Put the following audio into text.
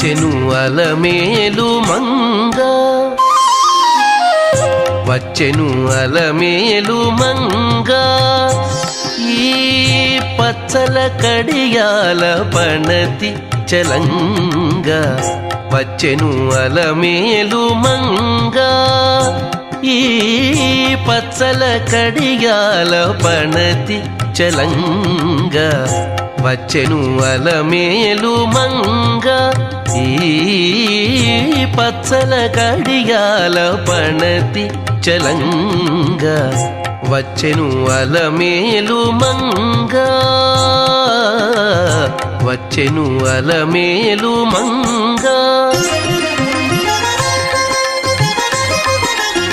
వచ్చెను అలమేలు మంగ వచ్చెను అలమేలు మంగ ఈ పచ్చల కడియాల పణతి చలంగ వచ్చెను అలమేలు మంగ ఈ పచ్చల కడియాల పణతి చలంగ వచ్చెను అలమేలు మంగ ఈ పచ్చల కడియాల పణతి చలంగ వచ్చెను అలమేలు మంగ వచ్చెను అలమేలు మంగ